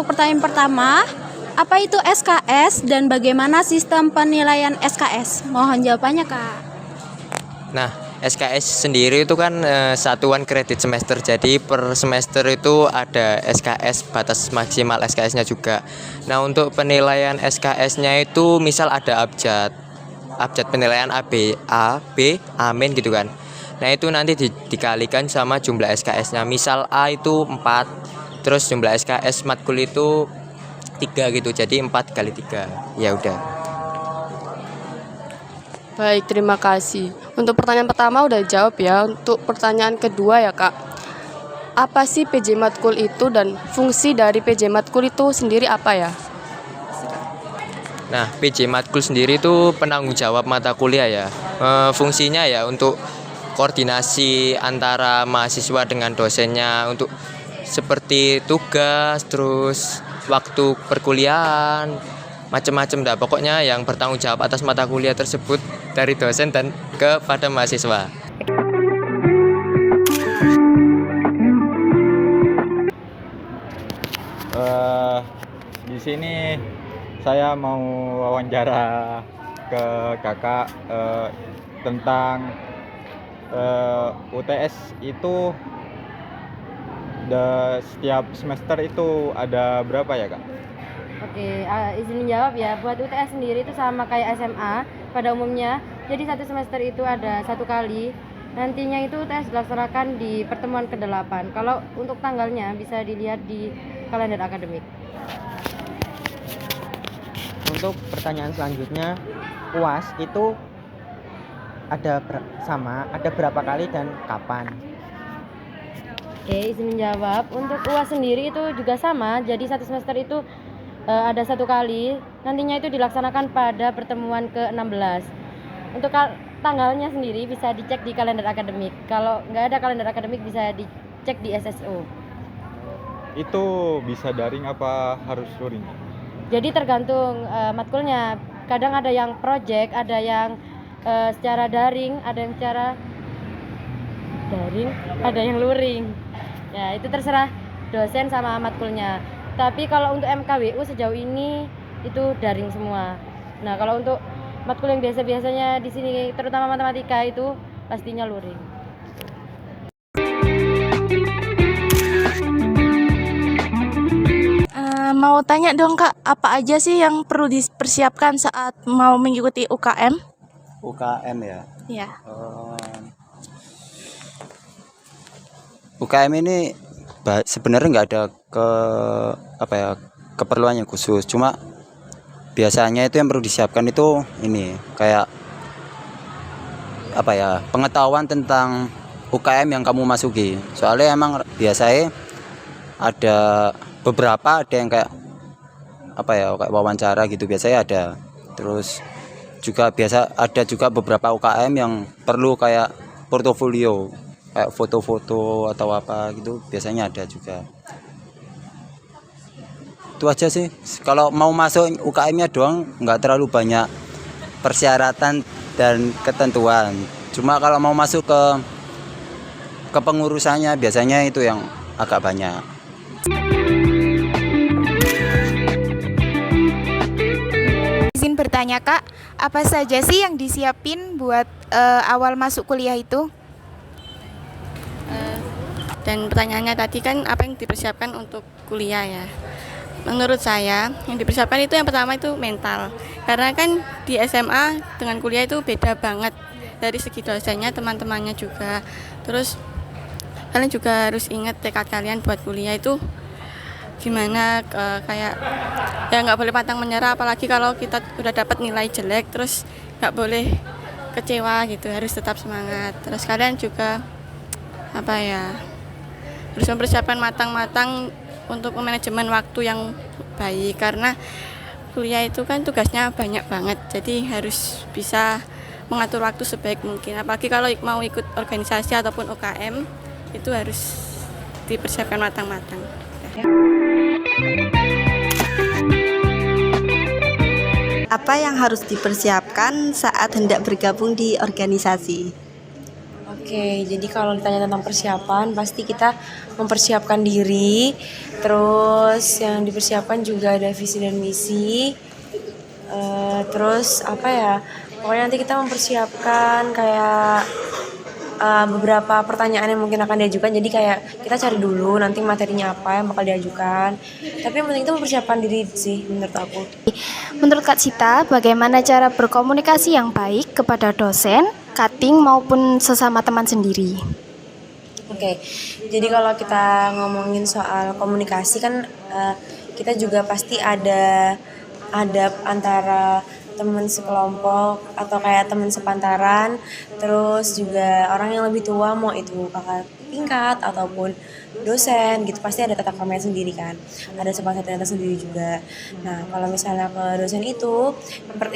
untuk pertanyaan pertama, apa itu SKS dan bagaimana sistem penilaian SKS? Mohon jawabannya, Kak. Nah, SKS sendiri itu kan satuan kredit semester. Jadi per semester itu ada SKS, batas maksimal SKS-nya juga. Nah, untuk penilaian SKS-nya itu misal ada abjad penilaian A, B, amin gitu kan. Nah, itu nanti dikalikan sama jumlah SKS-nya. Misal A itu 4, terus jumlah SKS matkul itu 3 gitu. Jadi 4 kali 3. Ya udah. Baik, terima kasih. Untuk pertanyaan pertama udah jawab ya. Untuk pertanyaan kedua ya Kak, apa sih PJ Matkul itu dan fungsi dari PJ Matkul itu sendiri apa ya? Nah, PJ Matkul sendiri itu penanggung jawab mata kuliah ya. Fungsinya ya untuk koordinasi antara mahasiswa dengan dosennya untuk seperti tugas, terus waktu perkuliahan, macam-macam dah. Pokoknya yang bertanggung jawab atas mata kuliah tersebut dari dosen dan kepada mahasiswa. Di sini saya mau wawancara ke kakak tentang UTS itu setiap semester itu ada berapa ya Kak? Oke, izin menjawab ya. Buat UTS sendiri itu sama kayak SMA pada umumnya. Jadi satu semester itu ada 1 kali. Nantinya itu UTS dilaksanakan di pertemuan ke-8. Kalau untuk tanggalnya bisa dilihat di kalender akademik. Untuk pertanyaan selanjutnya, UAS itu ada berapa kali dan kapan? Oke, izin menjawab. Untuk UAS sendiri itu juga sama. Jadi satu semester itu ada 1 kali. Nantinya itu dilaksanakan pada pertemuan ke-16. Untuk tanggalnya sendiri bisa dicek di kalender akademik. Kalau nggak ada kalender akademik bisa dicek di SSO. Itu bisa daring apa harus luring? Jadi tergantung matkulnya. Kadang ada yang project, ada yang secara daring, ada yang secara daring, ada yang luring. Ya, itu terserah dosen sama matkulnya. Tapi kalau untuk MKWU sejauh ini itu daring semua. Nah, kalau untuk matkul yang biasa-biasanya di sini terutama matematika itu pastinya luring. Mau tanya dong Kak, apa aja sih yang perlu dipersiapkan saat mau mengikuti UKM? UKM ya. Iya. UKM ini sebenarnya nggak ada keperluannya khusus. Cuma biasanya itu yang perlu disiapkan itu ini kayak pengetahuan tentang UKM yang kamu masuki. Soalnya emang biasanya ada yang kayak kayak wawancara gitu biasanya ada. Terus juga ada juga beberapa UKM yang perlu kayak portofolio, kayak foto-foto atau apa gitu biasanya ada juga. Itu aja sih. Kalau mau masuk UKM-nya doang nggak terlalu banyak persyaratan dan ketentuan. Cuma kalau mau masuk ke pengurusannya biasanya itu yang agak banyak. Izin bertanya Kak, apa saja sih yang disiapin buat awal masuk kuliah itu? Dan pertanyaannya tadi kan apa yang dipersiapkan untuk kuliah ya. Menurut saya yang dipersiapkan itu yang pertama itu mental. Karena kan di SMA dengan kuliah itu beda banget dari segi dosennya, teman-temannya juga. Terus kalian juga harus ingat tekad kalian buat kuliah itu gimana, kayak ya nggak boleh pantang menyerah, apalagi kalau kita udah dapat nilai jelek terus nggak boleh kecewa gitu, harus tetap semangat. Terus kalian juga harus mempersiapkan matang-matang untuk manajemen waktu yang baik, karena kuliah itu kan tugasnya banyak banget, jadi harus bisa mengatur waktu sebaik mungkin. Apalagi kalau mau ikut organisasi ataupun UKM itu harus dipersiapkan matang-matang. Apa yang harus dipersiapkan saat hendak bergabung di organisasi? Oke, jadi kalau ditanya tentang persiapan, pasti kita mempersiapkan diri. Terus yang dipersiapkan juga ada visi dan misi. Terus apa ya? Pokoknya nanti kita mempersiapkan kayak beberapa pertanyaan yang mungkin akan diajukan. Jadi kayak kita cari dulu nanti materinya apa yang bakal diajukan. Tapi yang penting itu mempersiapkan diri sih menurut aku. Menurut Kak Cita, bagaimana cara berkomunikasi yang baik kepada dosen, cutting maupun sesama teman sendiri? Oke, jadi kalau kita ngomongin soal komunikasi kan kita juga pasti ada adab antara teman sekelompok atau kayak teman sepantaran, terus juga orang yang lebih tua, mau itu kakak tingkat ataupun dosen gitu, pasti ada tata keramanya sendiri kan, ada sopan santun tersendiri juga. Nah kalau misalnya ke dosen itu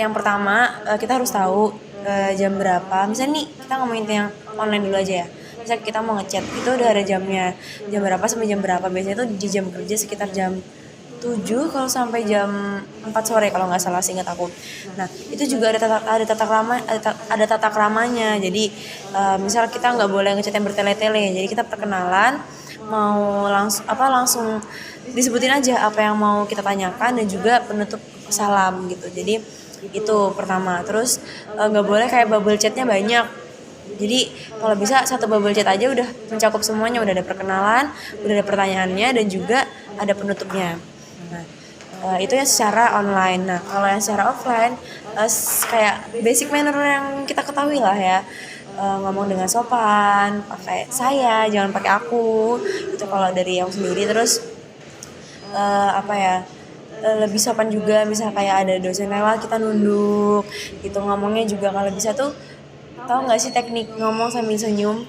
yang pertama kita harus tahu jam berapa. Misalnya nih kita ngomongin yang online dulu aja ya, misalnya kita mau ngechat itu udah ada jamnya, jam berapa sampai jam berapa. Biasanya tuh di jam kerja sekitar jam 7 kalau sampai jam 4 sore kalau nggak salah, seingat aku. Nah itu juga ada tata keramanya. Jadi misal kita nggak boleh ngechat yang bertele-tele, jadi kita perkenalan, mau langsung disebutin aja apa yang mau kita tanyakan dan juga penutup salam gitu. Jadi itu pertama. Terus nggak boleh kayak bubble chatnya banyak. Jadi kalau bisa satu bubble chat aja udah mencakup semuanya, udah ada perkenalan, udah ada pertanyaannya dan juga ada penutupnya. Nah itu yang secara online. Nah kalau yang secara offline kayak basic manner yang kita ketahui lah ya, ngomong dengan sopan, pakai saya, jangan pakai aku. Itu kalau dari yang sendiri. Terus lebih sopan juga, misal kayak ada dosen lewat kita nunduk gitu. Ngomongnya juga kalau bisa tuh, tahu nggak sih teknik ngomong sambil senyum?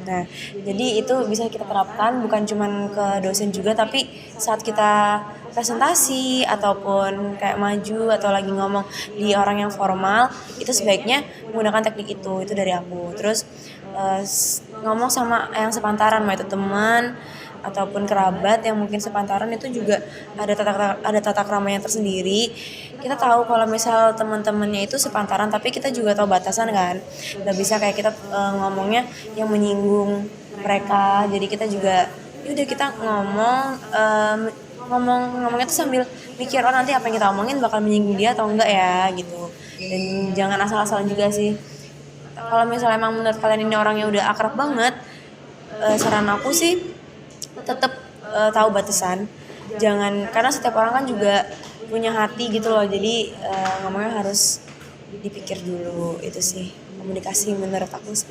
Nah jadi itu bisa kita terapkan bukan cuman ke dosen juga, tapi saat kita presentasi ataupun kayak maju atau lagi ngomong di orang yang formal, itu sebaiknya menggunakan teknik itu dari aku. Terus ngomong sama yang sepantaran, mau itu teman ataupun kerabat yang mungkin sepantaran, itu juga ada tata keramanya tersendiri. Kita tahu kalau misal teman-temannya itu sepantaran, tapi kita juga tahu batasan kan, nggak bisa kayak kita ngomongnya yang menyinggung mereka. Jadi kita juga yaudah kita ngomongnya tuh sambil mikir, oh nanti apa yang kita omongin bakal menyinggung dia atau enggak ya gitu. Dan jangan asal-asalan juga sih. Kalau misalnya emang menurut kalian ini orangnya udah akrab banget, saran aku sih tetap tahu batasan. Jangan, karena setiap orang kan juga punya hati gitu loh. Jadi ngomongnya harus dipikir dulu. Itu sih komunikasi menurut aku sih.